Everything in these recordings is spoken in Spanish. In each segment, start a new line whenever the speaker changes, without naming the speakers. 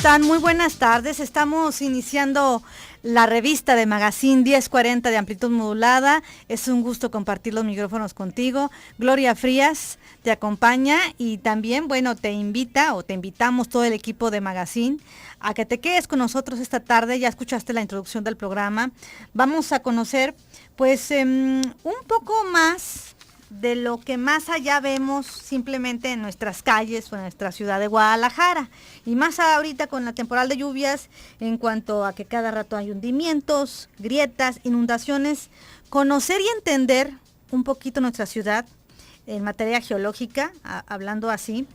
están? Muy buenas tardes. Estamos iniciando la revista de Magazine 1040 de amplitud modulada. Es un gusto compartir los micrófonos contigo. Gloria Frías te acompaña y también, bueno, te invitamos todo el equipo de Magazine a que te quedes con nosotros esta tarde. Ya escuchaste la introducción del programa. Vamos a conocer, pues, un poco más de lo que más allá vemos simplemente en nuestras calles o en nuestra ciudad de Guadalajara. Y más ahorita con la temporal de lluvias, en cuanto a que cada rato hay hundimientos, grietas, inundaciones, conocer y entender un poquito nuestra ciudad en materia geológica, hablando así,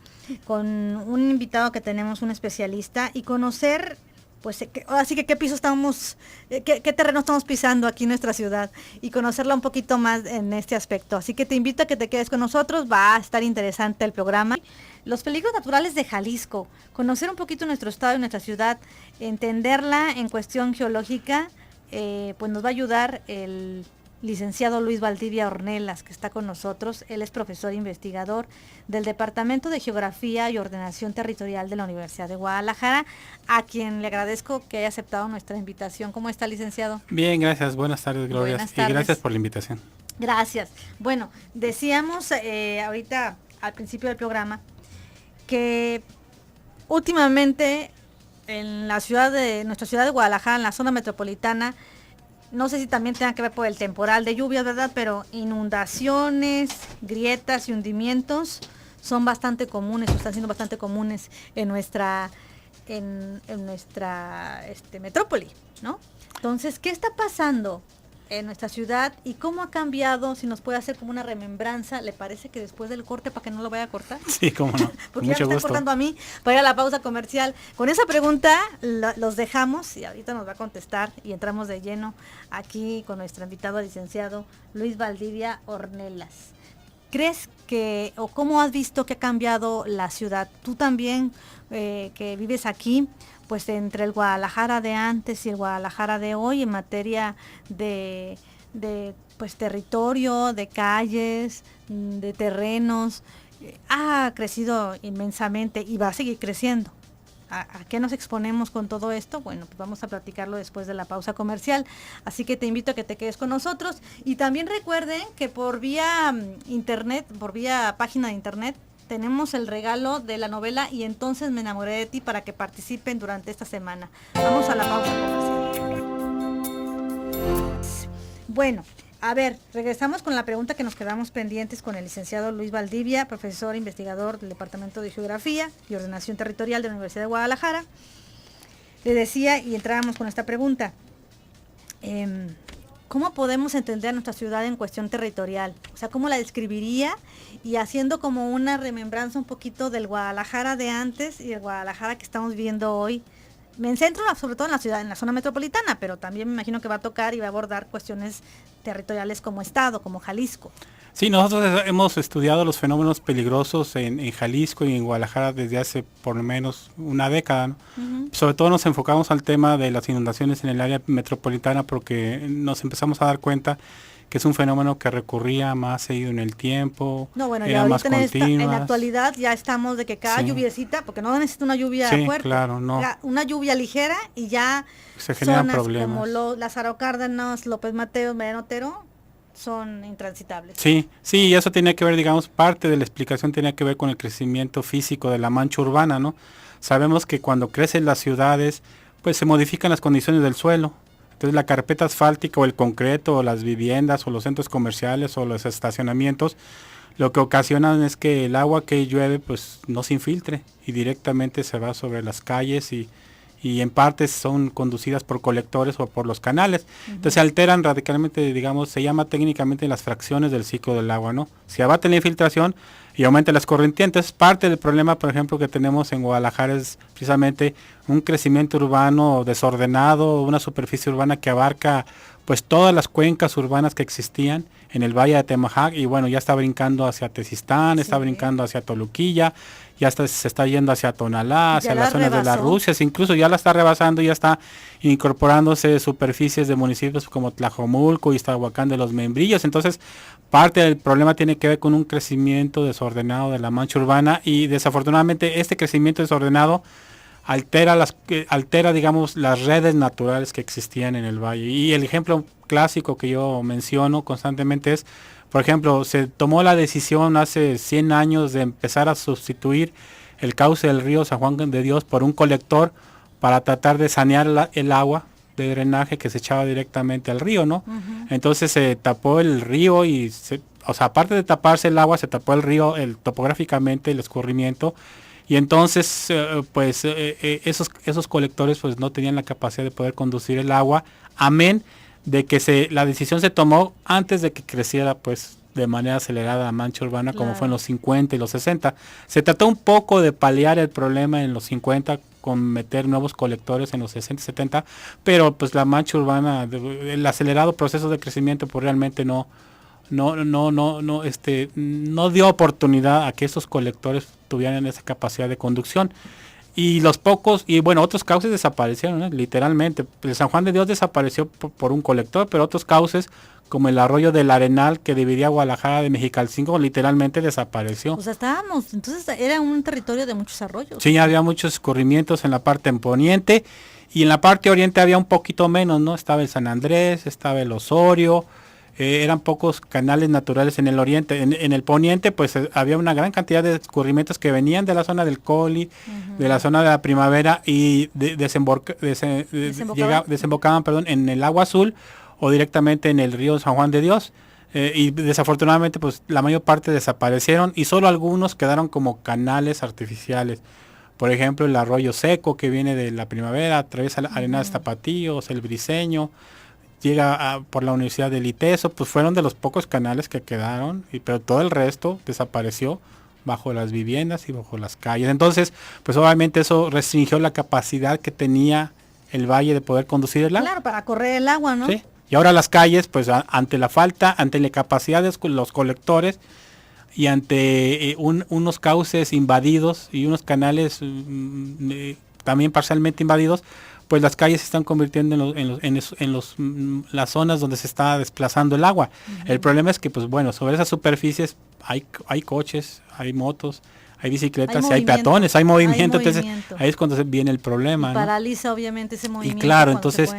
con un invitado que tenemos, un especialista, y conocer, pues, así que qué piso estamos, qué terreno estamos pisando aquí en nuestra ciudad y conocerla un poquito más en este aspecto. Así que te invito a que te quedes con nosotros, va a estar interesante el programa. Los peligros naturales de Jalisco, conocer un poquito nuestro estado y nuestra ciudad, entenderla en cuestión geológica, pues nos va a ayudar el licenciado Luis Valdivia Ornelas, que está con nosotros. Él es profesor e investigador del Departamento de Geografía y Ordenación Territorial de la Universidad de Guadalajara, a quien le agradezco que haya aceptado nuestra invitación. ¿Cómo está, licenciado?
Bien, gracias. Buenas tardes, Gloria.
Buenas tardes.
Y gracias por la invitación.
Gracias. Bueno, decíamos ahorita al principio del programa que últimamente en nuestra ciudad de Guadalajara, en la zona metropolitana, no sé si también tenga que ver por el temporal de lluvias, ¿verdad? Pero inundaciones, grietas y hundimientos son bastante comunes, o están siendo bastante comunes en nuestra metrópoli, ¿no? Entonces, ¿qué está pasando en nuestra ciudad y cómo ha cambiado? Si nos puede hacer como una remembranza, ¿le parece que después del corte, para que no lo vaya a cortar?
Sí, cómo no.
Porque ya me está cortando a mí para ir a la pausa comercial. Con esa pregunta los dejamos y ahorita nos va a contestar y entramos de lleno aquí con nuestro invitado licenciado Luis Valdivia Ornelas. ¿Crees que, o cómo has visto que ha cambiado la ciudad? Tú también, que vives aquí, pues entre el Guadalajara de antes y el Guadalajara de hoy en materia de pues territorio, de calles, de terrenos, ha crecido inmensamente y va a seguir creciendo. ¿A qué nos exponemos con todo esto? Bueno, pues vamos a platicarlo después de la pausa comercial, así que te invito a que te quedes con nosotros y también recuerden que por vía internet, por vía página de internet, tenemos el regalo de la novela Y entonces me enamoré de ti para que participen durante esta semana. Vamos a la pausa comercial. Bueno, a ver, regresamos con la pregunta que nos quedamos pendientes con el licenciado Luis Valdivia, profesor investigador del Departamento de Geografía y Ordenación Territorial de la Universidad de Guadalajara. Le decía, y entrábamos con esta pregunta, ¿cómo podemos entender nuestra ciudad en cuestión territorial? O sea, ¿cómo la describiría? Y haciendo como una remembranza un poquito del Guadalajara de antes y el Guadalajara que estamos viviendo hoy. Me centro sobre todo en la ciudad, en la zona metropolitana, pero también me imagino que va a tocar y va a abordar cuestiones territoriales como estado, como Jalisco.
Sí, nosotros hemos estudiado los fenómenos peligrosos en Jalisco y en Guadalajara desde hace por lo menos una década, ¿no? Uh-huh. Sobre todo nos enfocamos al tema de las inundaciones en el área metropolitana porque nos empezamos a dar cuenta que es un fenómeno que recurría más seguido en el tiempo,
no, bueno,
era
ya
más
en la actualidad ya estamos de que cada lluviecita, porque no necesita una lluvia fuerte,
claro, no.
Una lluvia ligera y ya
se generan
zonas
problemas.
Como Lázaro Cárdenas, López Mateos, Mariano Otero, son intransitables.
Sí, y eso tiene que ver, digamos, parte de la explicación tiene que ver con el crecimiento físico de la mancha urbana, ¿no? Sabemos que cuando crecen las ciudades, pues se modifican las condiciones del suelo. Entonces la carpeta asfáltica o el concreto o las viviendas o los centros comerciales o los estacionamientos, lo que ocasionan es que el agua que llueve pues no se infiltre y directamente se va sobre las calles y en parte son conducidas por colectores o por los canales. Uh-huh. Entonces se alteran radicalmente, digamos, se llama técnicamente las fracciones del ciclo del agua, ¿no? Se abate la infiltración y aumenta las corrientes. Parte del problema, por ejemplo, que tenemos en Guadalajara es precisamente un crecimiento urbano desordenado, una superficie urbana que abarca pues todas las cuencas urbanas que existían en el Valle de Atemajac y bueno, ya está brincando hacia Tezistán, está brincando hacia Toluquilla, ya se está yendo hacia Tonalá, hacia las zonas de las Rusias, incluso ya la está rebasando, ya está incorporándose superficies de municipios como Tlajomulco y Iztahuacán de los Membrillos. Entonces, parte del problema tiene que ver con un crecimiento desordenado de la mancha urbana y desafortunadamente este crecimiento desordenado altera, digamos, las redes naturales que existían en el valle. Y el ejemplo clásico que yo menciono constantemente es, por ejemplo, se tomó la decisión hace 100 años de empezar a sustituir el cauce del río San Juan de Dios por un colector para tratar de sanear el agua de drenaje que se echaba directamente al río, ¿no? Entonces se tapó el río y, aparte de taparse el agua, se tapó el río topográficamente, el escurrimiento. Y entonces, esos colectores pues no tenían la capacidad de poder conducir el agua, amén de que la decisión se tomó antes de que creciera pues de manera acelerada la mancha urbana, claro, como fue en los 50 y los 60. Se trató un poco de paliar el problema en los 50 con meter nuevos colectores en los 60 y 70, pero pues la mancha urbana, el acelerado proceso de crecimiento pues realmente no dio oportunidad a que esos colectores tuvieran esa capacidad de conducción. Y otros cauces desaparecieron, ¿no? Literalmente. El San Juan de Dios desapareció por un colector, pero otros cauces, como el arroyo del Arenal, que dividía Guadalajara de Mexicalcingo, literalmente desapareció.
O sea, entonces era un territorio de muchos arroyos.
Sí, había muchos escurrimientos en la parte poniente, y en la parte oriente había un poquito menos, ¿no? Estaba el San Andrés, estaba el Osorio, eran pocos canales naturales en el oriente. En el poniente pues había una gran cantidad de escurrimientos que venían de la zona del Coli, de la zona de la Primavera, y desembocaban en el Agua Azul o directamente en el río San Juan de Dios. Y desafortunadamente pues la mayor parte desaparecieron y solo algunos quedaron como canales artificiales. Por ejemplo, el arroyo seco que viene de la Primavera, atraviesa Arenas Tapatíos, el Briseño, llega por la Universidad del ITESO, pues fueron de los pocos canales que quedaron, pero todo el resto desapareció bajo las viviendas y bajo las calles. Entonces, pues obviamente eso restringió la capacidad que tenía el valle de poder conducir el agua.
Claro, para correr el agua, ¿no?
Sí. Y ahora las calles, pues ante la capacidad de los colectores y ante unos cauces invadidos y unos canales también parcialmente invadidos, pues las calles se están convirtiendo en las zonas donde se está desplazando el agua. El problema es que, pues bueno, sobre esas superficies hay coches, hay motos, hay bicicletas, hay peatones, hay movimiento, entonces ahí es cuando viene el problema, ¿no?
Paraliza obviamente ese movimiento.
Y claro, entonces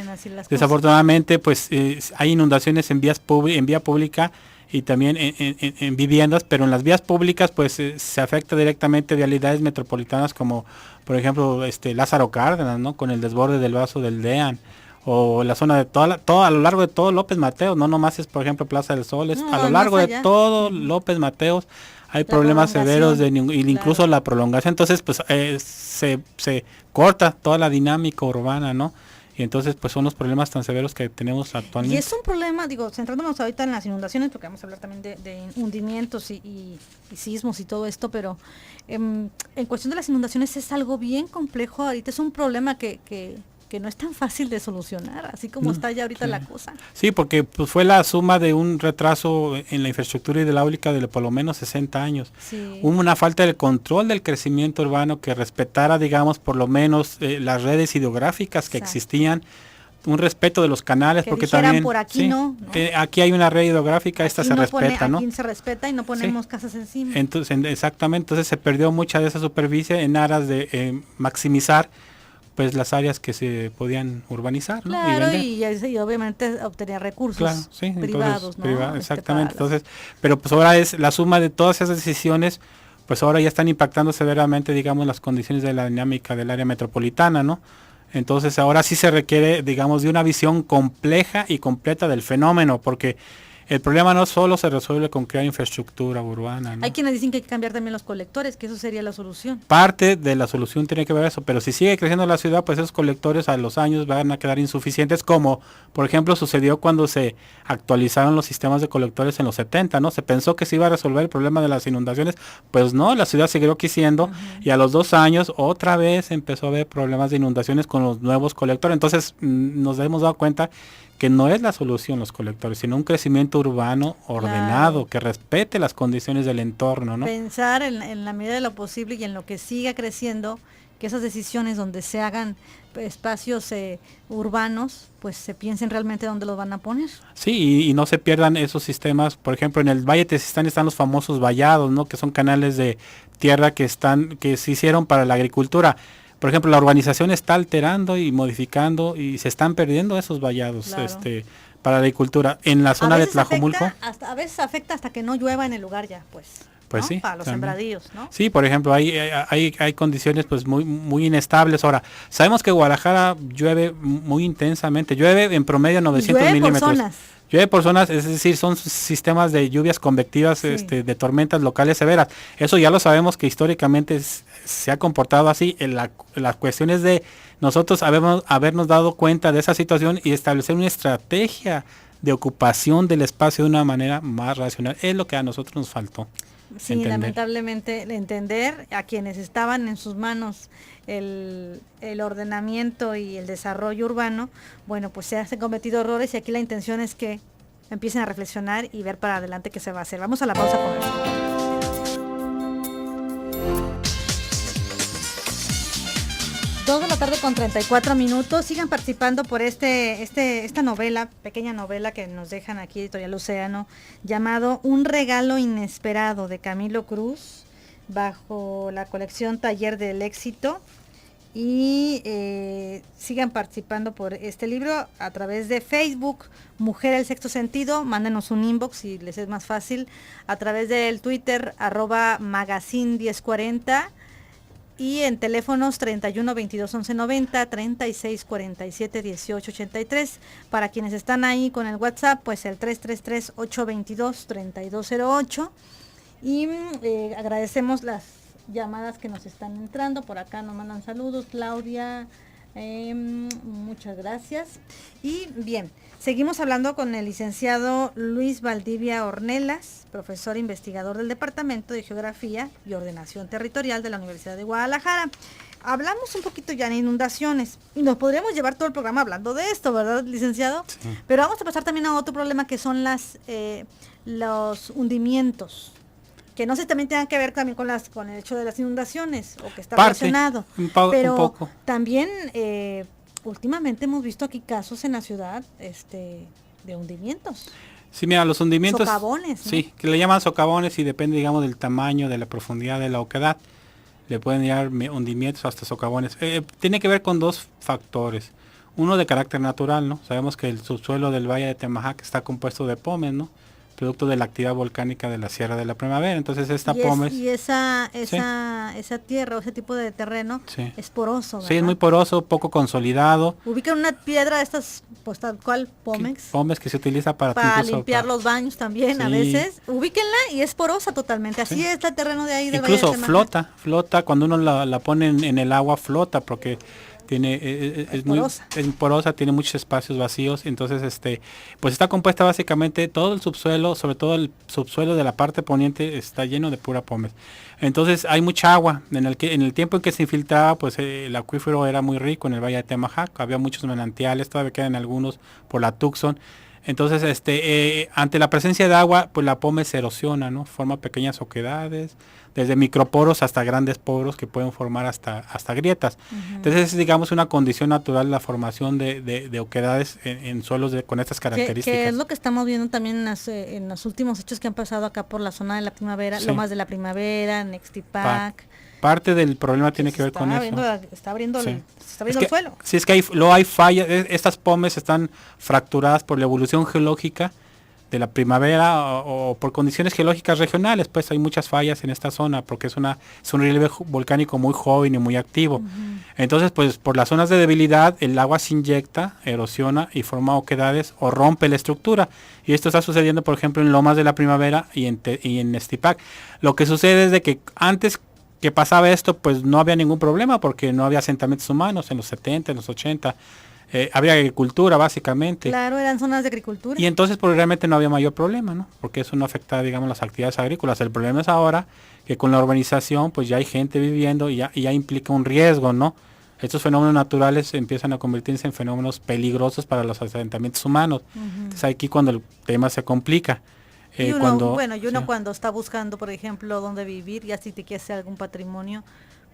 desafortunadamente pues hay inundaciones en vía pública y también en viviendas, pero en las vías públicas pues se afecta directamente vialidades metropolitanas como por ejemplo Lázaro Cárdenas, ¿no? Con el desborde del vaso del DEAN, o la zona de toda a lo largo de todo López Mateos, no nomás es por ejemplo Plaza del Sol, a lo largo de todo López Mateos hay problemas severos incluso la prolongación, entonces pues se corta toda la dinámica urbana, ¿no? Y entonces pues son los problemas tan severos que tenemos actualmente.
Y es un problema, centrándonos ahorita en las inundaciones, porque vamos a hablar también de hundimientos y sismos y todo esto, pero en cuestión de las inundaciones es algo bien complejo. Ahorita es un problema que no es tan fácil de solucionar, así como está ya ahorita la cosa.
Sí, porque pues fue la suma de un retraso en la infraestructura hidráulica de por lo menos 60 años. Sí. Hubo una falta de control del crecimiento urbano que respetara, digamos, por lo menos las redes hidrográficas que existían, un respeto de los canales, que porque también
por aquí no.
Aquí hay una red hidrográfica, esta se respeta, ¿no?
Aquí se respeta y no ponemos casas encima.
Entonces, exactamente, entonces se perdió mucha de esa superficie en aras de maximizar pues las áreas que se podían urbanizar, ¿no?
Claro, y obviamente obtenía recursos privados, ¿no?
Exactamente, entonces, pero pues ahora es la suma de todas esas decisiones, pues ahora ya están impactando severamente, digamos, las condiciones de la dinámica del área metropolitana, ¿no? Entonces ahora sí se requiere, digamos, de una visión compleja y completa del fenómeno, porque el problema no solo se resuelve con crear infraestructura urbana, ¿no?
Hay quienes dicen que hay que cambiar también los colectores, que eso sería la solución.
Parte de la solución tiene que ver eso, pero si sigue creciendo la ciudad, pues esos colectores a los años van a quedar insuficientes, como por ejemplo sucedió cuando se actualizaron los sistemas de colectores en los 70, ¿no? Se pensó que se iba a resolver el problema de las inundaciones, pues no, la ciudad siguió creciendo y a los 2 años otra vez empezó a haber problemas de inundaciones con los nuevos colectores. Entonces nos hemos dado cuenta que no es la solución los colectores, sino un crecimiento urbano ordenado, que respete las condiciones del entorno, ¿no?
Pensar en la medida de lo posible y en lo que siga creciendo, que esas decisiones donde se hagan espacios urbanos, pues se piensen realmente dónde los van a poner.
Sí, y no se pierdan esos sistemas. Por ejemplo, en el Valle de Tezistán están los famosos vallados, ¿no? Que son canales de tierra que se hicieron para la agricultura. por ejemplo, la urbanización está alterando y modificando y se están perdiendo esos vallados,
Claro.
para la agricultura. En la zona de Tlajomulco,
a veces afecta hasta que no llueva en el lugar ya,
pues
¿no?
sí,
Para los
también.
sembradíos, ¿no?
Sí, por ejemplo, hay condiciones pues muy inestables. Ahora, sabemos que Guadalajara llueve muy intensamente, llueve en promedio
Y
900
llueve por
milímetros.
zonas.
Llueve por zonas, es decir, son sistemas de lluvias convectivas,
Sí.
de tormentas locales severas. Eso ya lo sabemos que históricamente se ha comportado así. Las cuestiones de nosotros habernos dado cuenta de esa situación y establecer una estrategia de ocupación del espacio de una manera más racional. Es lo que a nosotros nos faltó.
Sí,
entender.
lamentablemente entender a quienes estaban en sus manos el ordenamiento y el desarrollo urbano, bueno, pues se han cometido errores y aquí la intención es que empiecen a reflexionar y ver para adelante qué se va a hacer. Vamos a la pausa comercial. 2:34 p.m. Sigan participando por esta novela, pequeña novela que nos dejan aquí, Editorial Océano, llamado Un regalo inesperado, de Camilo Cruz, bajo la colección Taller del Éxito. Y sigan participando por este libro a través de Facebook, Mujer el Sexto Sentido. Mándenos un inbox si les es más fácil, a través del Twitter, @magazine1040. Y en teléfonos 31 22 11 90, 36 47 18 83. Para quienes están ahí con el WhatsApp, pues el 333 822 3208. Y agradecemos las llamadas que nos están entrando. Por acá nos mandan saludos, Claudia, muchas gracias. Y bien, seguimos hablando con el licenciado Luis Valdivia Ornelas, profesor investigador del Departamento de Geografía y Ordenación Territorial de la Universidad de Guadalajara. Hablamos un poquito ya de inundaciones y nos podríamos llevar todo el programa hablando de esto, ¿verdad, licenciado?
Sí.
Pero vamos a pasar también a otro problema que son los hundimientos, que no sé también tengan que ver también con el hecho de las inundaciones o que está relacionado. Pero
un poco.
también últimamente hemos visto aquí casos en la ciudad de hundimientos.
Sí, mira, los hundimientos.
Socavones, ¿no?
Sí, que le llaman socavones y depende, digamos, del tamaño, de la profundidad de la oquedad. Le pueden llegar hundimientos hasta socavones. Tiene que ver con dos factores. Uno de carácter natural, ¿no? Sabemos que el subsuelo del Valle de Temajac está compuesto de pómez, ¿no? Producto de la actividad volcánica de la Sierra de la Primavera. Entonces pómez...
Y esa tierra o ese tipo de terreno
sí.
es poroso, ¿verdad?
Sí, es muy poroso, poco consolidado.
Ubican una piedra de estas, pues tal cual, pómex.
Pómez que se utiliza para
limpiar los baños también, sí. A veces. Ubíquenla y es porosa totalmente. Así sí. Es el terreno de ahí del
Incluso
Valle de Temajac.
flota, cuando uno la pone en el agua, flota, porque es muy porosa, tiene muchos espacios vacíos, entonces pues está compuesta básicamente todo el subsuelo, sobre todo el subsuelo de la parte poniente está lleno de pura pómez. Entonces hay mucha agua. En el tiempo en que se infiltraba, pues el acuífero era muy rico en el Valle de Temajac, había muchos manantiales, todavía quedan algunos por la Tucson. Entonces, ante la presencia de agua, pues la pómez se erosiona, ¿no? Forma pequeñas oquedades, desde microporos hasta grandes poros que pueden formar hasta grietas. Uh-huh. Entonces, es, digamos, una condición natural la formación de oquedades en suelos con estas características.
Que es lo que estamos viendo también en los últimos hechos que han pasado acá por la zona de la Primavera, sí. Lomas de la Primavera, Nextipac.
Parte del problema tiene que ver con eso.
Está abriendo el suelo.
Sí, es que hay fallas. Estas pómez están fracturadas por la evolución geológica de la primavera o por condiciones geológicas regionales. Pues hay muchas fallas en esta zona porque es un relieve volcánico muy joven y muy activo. Uh-huh. Entonces, pues por las zonas de debilidad, el agua se inyecta, erosiona y forma oquedades o rompe la estructura. Y esto está sucediendo, por ejemplo, en Lomas de la Primavera y en Nextipac. Lo que sucede es de que antes que pasaba esto, pues no había ningún problema porque no había asentamientos humanos en los 70, en los 80. Había agricultura básicamente.
Claro, eran zonas de agricultura.
Y entonces pues realmente no había mayor problema, ¿no? Porque eso no afectaba, digamos, las actividades agrícolas. El problema es ahora que con la urbanización pues ya hay gente viviendo y ya implica un riesgo, ¿no? Estos fenómenos naturales empiezan a convertirse en fenómenos peligrosos para los asentamientos humanos. Uh-huh. Entonces aquí cuando el tema se complica.
Y uno cuando está buscando, por ejemplo, dónde vivir, ya si te quieres hacer algún patrimonio,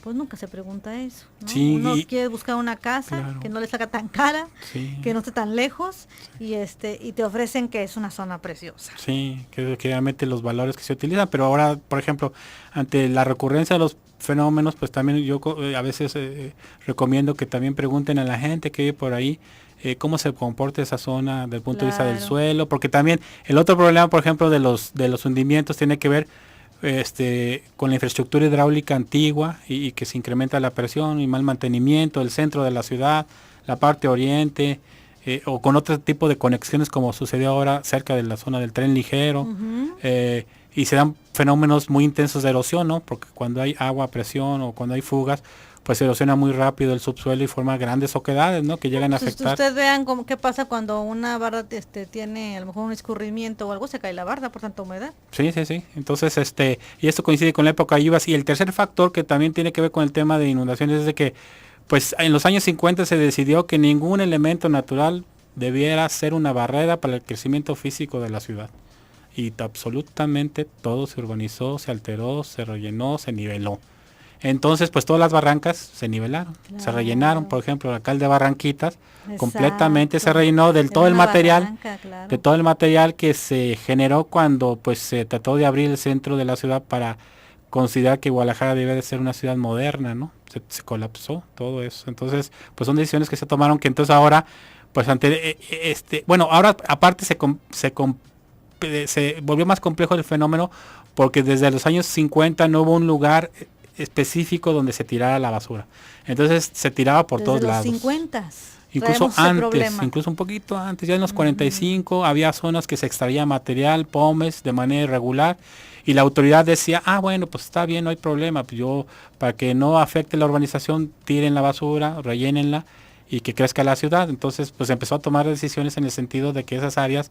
pues nunca se pregunta eso, ¿no?
Sí,
uno quiere buscar una casa, claro, que no le salga tan cara,
sí,
que no esté tan lejos, sí, y te ofrecen que es una zona preciosa.
Sí, que realmente los valores que se utilizan, pero ahora, por ejemplo, ante la recurrencia de los fenómenos, pues también yo a veces recomiendo que también pregunten a la gente que vive por ahí cómo se comporta esa zona desde el punto de vista del suelo, porque también el otro problema, por ejemplo, de los hundimientos tiene que ver con la infraestructura hidráulica antigua y que se incrementa la presión y mal mantenimiento, el centro de la ciudad, la parte oriente, o con otro tipo de conexiones como sucedió ahora cerca de la zona del tren ligero, y se dan fenómenos muy intensos de erosión, ¿no? Porque cuando hay agua a presión o cuando hay fugas, pues se erosiona muy rápido el subsuelo y forma grandes oquedades, ¿no? Que llegan a afectar.
Ustedes vean qué pasa cuando una barda tiene a lo mejor un escurrimiento o algo, se cae la barda por tanta humedad.
Sí. Entonces, y esto coincide con la época de lluvias. Y el tercer factor que también tiene que ver con el tema de inundaciones es de que, pues en los años 50 se decidió que ningún elemento natural debiera ser una barrera para el crecimiento físico de la ciudad. Y absolutamente todo se urbanizó, se alteró, se rellenó, se niveló. Entonces, pues todas las barrancas se nivelaron, se rellenaron. Por ejemplo, el alcalde de Barranquitas completamente se rellenó de todo el material, de todo el material que se generó cuando pues se trató de abrir el centro de la ciudad para considerar que Guadalajara debe de ser una ciudad moderna, ¿no? Se colapsó todo eso. Entonces, pues son decisiones que se tomaron que entonces ahora, pues ante ahora aparte se volvió más complejo el fenómeno porque desde los años 50 no hubo un lugar específico donde se tirara la basura. Entonces se tiraba por todos lados.
Desde los 50.
Incluso antes, incluso un poquito antes, ya en los 45 había zonas que se extraía material, pomes, de manera irregular, y la autoridad decía, bueno, pues está bien, no hay problema, pues yo, para que no afecte la urbanización, tiren la basura, rellénenla, y que crezca la ciudad. Entonces, pues empezó a tomar decisiones en el sentido de que esas áreas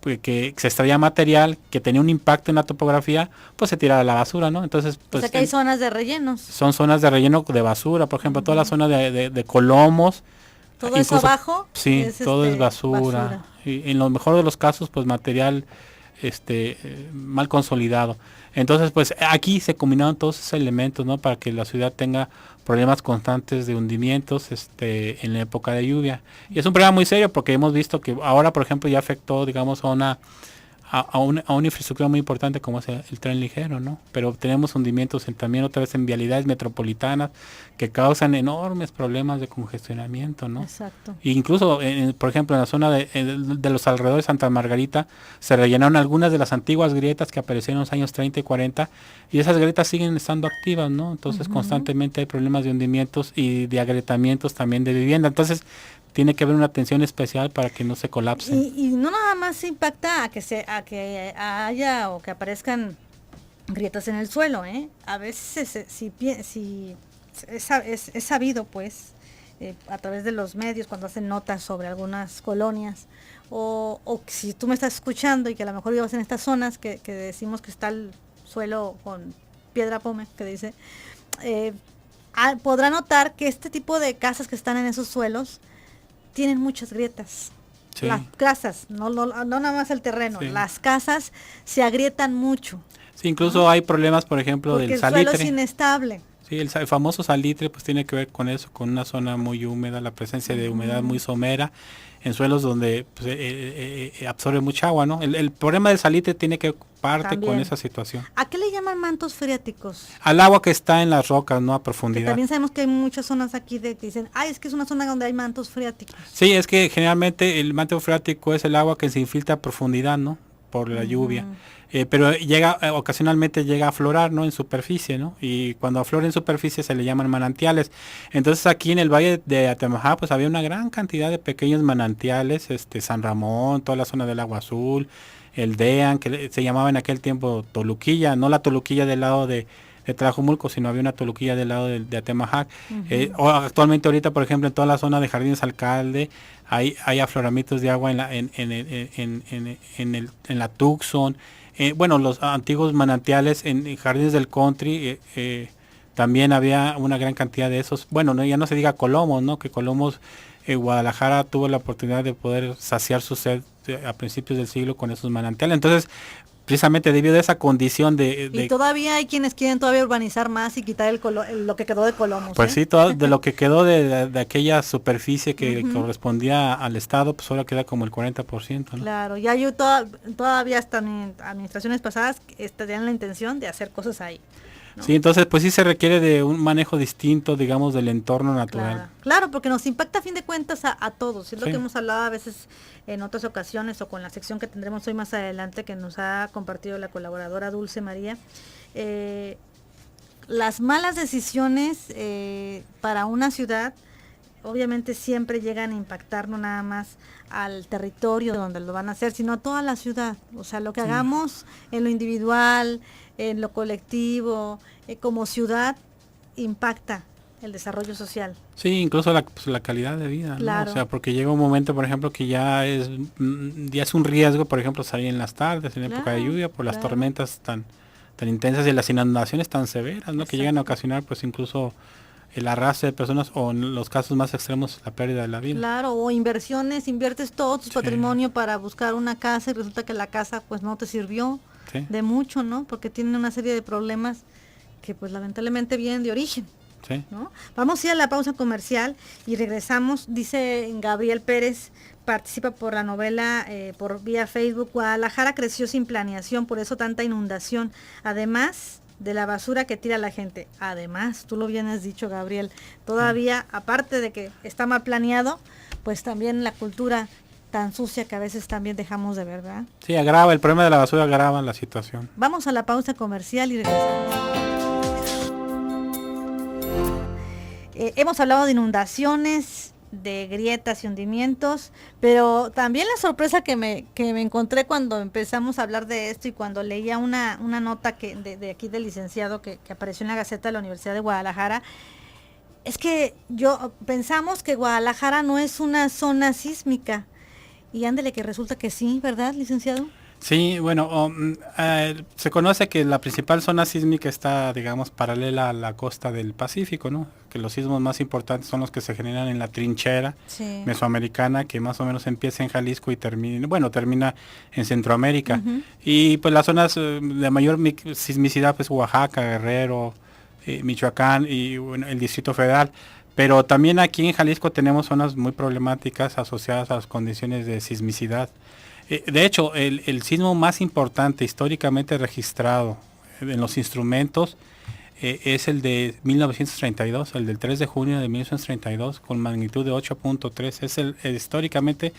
que se extraía material que tenía un impacto en la topografía, pues se tiraba a la basura, ¿no? Entonces, pues,
o sea que hay zonas de rellenos.
Son zonas de relleno de basura, por ejemplo, toda la zona de Colomos.
¿Todo eso abajo?
Sí, todo es basura. Y en lo mejor de los casos, pues material mal consolidado. Entonces, pues aquí se combinaron todos esos elementos, ¿no? Para que la ciudad tenga problemas constantes de hundimientos en la época de lluvia. Y es un problema muy serio porque hemos visto que ahora, por ejemplo, ya afectó, digamos, a una infraestructura muy importante como es el tren ligero, ¿no? Pero tenemos hundimientos también otra vez en vialidades metropolitanas que causan enormes problemas de congestionamiento, ¿no?
Exacto.
E incluso, por ejemplo, en la zona de los alrededores de Santa Margarita se rellenaron algunas de las antiguas grietas que aparecieron en los años 30 y 40 y esas grietas siguen estando activas, ¿no? Entonces constantemente hay problemas de hundimientos y de agrietamientos también de vivienda. Entonces tiene que haber una atención especial para que no se colapsen.
Y no nada más impacta a que haya o que aparezcan grietas en el suelo, ¿eh? A veces si es sabido, pues, a través de los medios cuando hacen notas sobre algunas colonias, o si tú me estás escuchando y que a lo mejor vivas en estas zonas que decimos que está el suelo con piedra pome, que dice, podrá notar que este tipo de casas que están en esos suelos tienen muchas grietas. Sí. Las casas, no nada más el terreno, las casas se agrietan mucho.
Sí, incluso hay problemas, por ejemplo,
porque
del salitre.
El suelo es inestable.
Sí, el famoso salitre pues tiene que ver con eso, con una zona muy húmeda, la presencia de humedad muy somera en suelos donde pues, absorbe mucha agua, ¿no? El problema del salitre tiene que parte también con esa situación.
¿A qué le llaman mantos freáticos?
Al agua que está en las rocas, ¿no? A profundidad.
Que también sabemos que hay muchas zonas aquí que dicen, es que es una zona donde hay mantos freáticos.
Sí, es que generalmente el manto freático es el agua que se infiltra a profundidad, ¿no? Por la lluvia. Pero ocasionalmente llega a aflorar, ¿no? En superficie, ¿no? Y cuando aflora en superficie se le llaman manantiales. Entonces aquí en el Valle de Atemajac pues había una gran cantidad de pequeños manantiales, San Ramón, toda la zona del Agua Azul, el Dean, que se llamaba en aquel tiempo Toluquilla, no la Toluquilla del lado de Tlajumulco, sino había una Toluquilla del lado de Atemajac. O actualmente ahorita, por ejemplo, en toda la zona de Jardines Alcalde hay afloramientos de agua en la Tucson. Los antiguos manantiales en Jardines del Country también había una gran cantidad de esos. Bueno, ya no se diga Colomos, ¿no? Que Colomos, Guadalajara tuvo la oportunidad de poder saciar su sed a principios del siglo con esos manantiales. Entonces, precisamente debido a esa condición
y todavía hay quienes quieren todavía urbanizar más y quitar lo que quedó de Colomos.
Pues sí, todo de lo que quedó de aquella superficie que correspondía al Estado, pues ahora queda como el 40%, ¿no?
Claro, ya todavía hasta en administraciones pasadas tenían la intención de hacer cosas ahí. ¿no?
Sí, entonces pues sí se requiere de un manejo distinto, digamos, del entorno natural.
Claro, porque nos impacta a fin de cuentas a todos. Es lo
Sí.
que hemos hablado a veces en otras ocasiones o con la sección que tendremos hoy más adelante que nos ha compartido la colaboradora Dulce María. Las malas decisiones para una ciudad obviamente siempre llegan a impactar no nada más al territorio donde lo van a hacer, sino a toda la ciudad. O sea, lo que hagamos en lo individual, en lo colectivo, como ciudad, impacta el desarrollo social.
Sí, incluso la calidad de vida,
Claro.
¿no? O sea, porque llega un momento, por ejemplo, que ya es un riesgo, por ejemplo, salir en las tardes, en época de lluvia, por las tormentas tan intensas y las inundaciones tan severas, ¿no? Que llegan a ocasionar, pues, incluso el arrastre de personas o en los casos más extremos la pérdida de la vida.
Claro, o inviertes todo tu patrimonio para buscar una casa y resulta que la casa pues no te sirvió de mucho, ¿no? Porque tiene una serie de problemas que pues lamentablemente vienen de origen.
Sí.
¿No? Vamos a ir a la pausa comercial y regresamos. Dice Gabriel Pérez, participa por la novela por vía Facebook. Guadalajara creció sin planeación, por eso tanta inundación. Además de la basura que tira la gente. Además, tú lo bien has dicho, Gabriel, todavía, aparte de que está mal planeado, pues también la cultura tan sucia que a veces también dejamos de ver, ¿verdad?
Sí, agrava, el problema de la basura agrava la situación.
Vamos a la pausa comercial y regresamos. Hemos hablado de inundaciones, de grietas y hundimientos, pero también la sorpresa que me encontré cuando empezamos a hablar de esto y cuando leía una nota de aquí del licenciado que apareció en la Gaceta de la Universidad de Guadalajara, es que pensamos que Guadalajara no es una zona sísmica, y ándele que resulta que sí, ¿verdad, licenciado?
Sí, bueno, se conoce que la principal zona sísmica está, digamos, paralela a la costa del Pacífico, ¿no? Que los sismos más importantes son los que se generan en la trinchera mesoamericana, que más o menos empieza en Jalisco y termina en Centroamérica. Y pues las zonas de mayor sismicidad, pues Oaxaca, Guerrero, Michoacán y bueno, el Distrito Federal. Pero también aquí en Jalisco tenemos zonas muy problemáticas asociadas a las condiciones de sismicidad. De hecho, el sismo más importante históricamente registrado en los instrumentos es el de 1932, el del 3 de junio de 1932, con magnitud de 8.3. Es el históricamente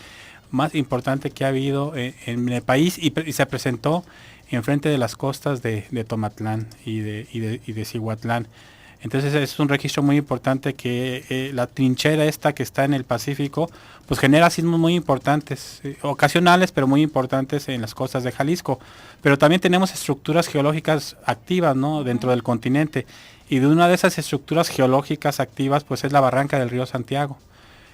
más importante que ha habido en el país y se presentó enfrente de las costas de Tomatlán y de Cihuatlán. Entonces es un registro muy importante que la trinchera esta que está en el Pacífico, pues genera sismos muy importantes, ocasionales, pero muy importantes en las costas de Jalisco. Pero también tenemos estructuras geológicas activas, ¿no? Dentro del continente. Y de una de esas estructuras geológicas activas, pues es la barranca del río Santiago.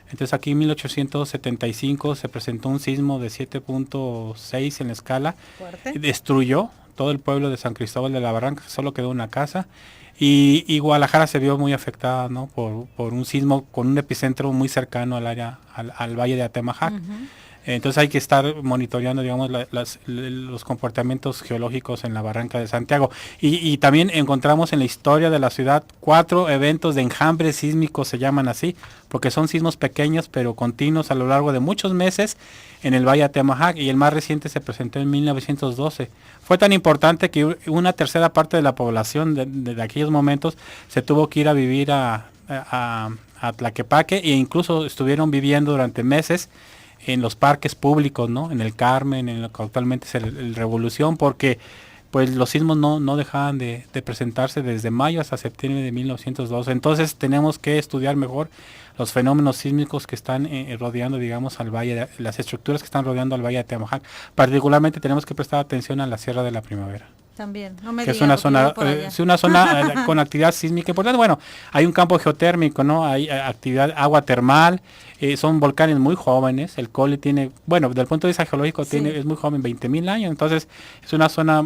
Entonces aquí en 1875 se presentó un sismo de 7.6 en la escala.
Fuerte.
Destruyó todo el pueblo de San Cristóbal de la Barranca, solo quedó una casa. Y Guadalajara se vio muy afectada, ¿no? por un sismo con un epicentro muy cercano al área, al valle de Atemajac. Entonces hay que estar monitoreando, digamos, los comportamientos geológicos en la Barranca de Santiago. Y también encontramos en la historia de la ciudad 4 eventos de enjambre sísmico, se llaman así, porque son sismos pequeños pero continuos a lo largo de muchos meses en el Valle de Atemajac, y el más reciente se presentó en 1912. Fue tan importante que una tercera parte de la población de aquellos momentos se tuvo que ir a vivir a Tlaquepaque, e incluso estuvieron viviendo durante meses en los parques públicos, ¿no? En el Carmen, en lo que actualmente es el Revolución, porque pues los sismos no dejaban de presentarse desde mayo hasta septiembre de 1912. Entonces tenemos que estudiar mejor los fenómenos sísmicos que están rodeando, digamos, al valle, las estructuras que están rodeando al valle de Atemajac. Particularmente tenemos que prestar atención a la Sierra de la Primavera.
También, no me
que
diga,
es una zona con actividad sísmica importante. Bueno, hay un campo geotérmico, ¿no? Hay actividad, agua termal, son volcanes muy jóvenes. El Coli tiene, bueno, desde el punto de vista geológico es muy joven, 20.000 años. Entonces es una zona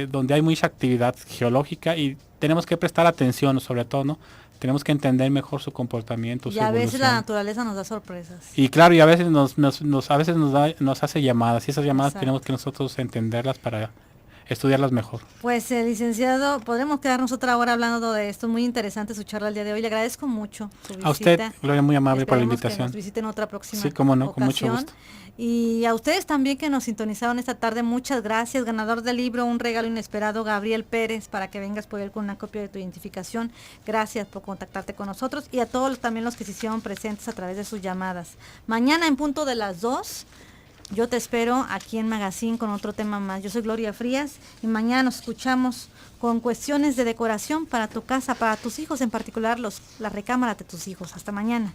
donde hay mucha actividad geológica y tenemos que prestar atención, sobre todo, ¿no? Tenemos que entender mejor su comportamiento, su evolución.
Y a veces la naturaleza nos da sorpresas.
Y claro, y a veces nos hace llamadas, y esas llamadas tenemos que nosotros entenderlas para estudiarlas mejor.
Pues licenciado, podremos quedarnos otra hora hablando de esto, muy interesante su charla el día de hoy, le agradezco mucho su visita.
A usted, Gloria, muy amable por la
Esperemos
invitación.
que nos visiten otra próxima
Sí, cómo no, con mucho
ocasión.
gusto.
Y a ustedes también que nos sintonizaron esta tarde, muchas gracias. Ganador del libro Un regalo inesperado, Gabriel Pérez, para que vengas por él con una copia de tu identificación. Gracias por contactarte con nosotros y a todos también los que se hicieron presentes a través de sus llamadas. Mañana en punto de las 2, yo te espero aquí en Magazine con otro tema más. Yo soy Gloria Frías y mañana nos escuchamos con cuestiones de decoración para tu casa, para tus hijos, en particular la recámara de tus hijos. Hasta mañana.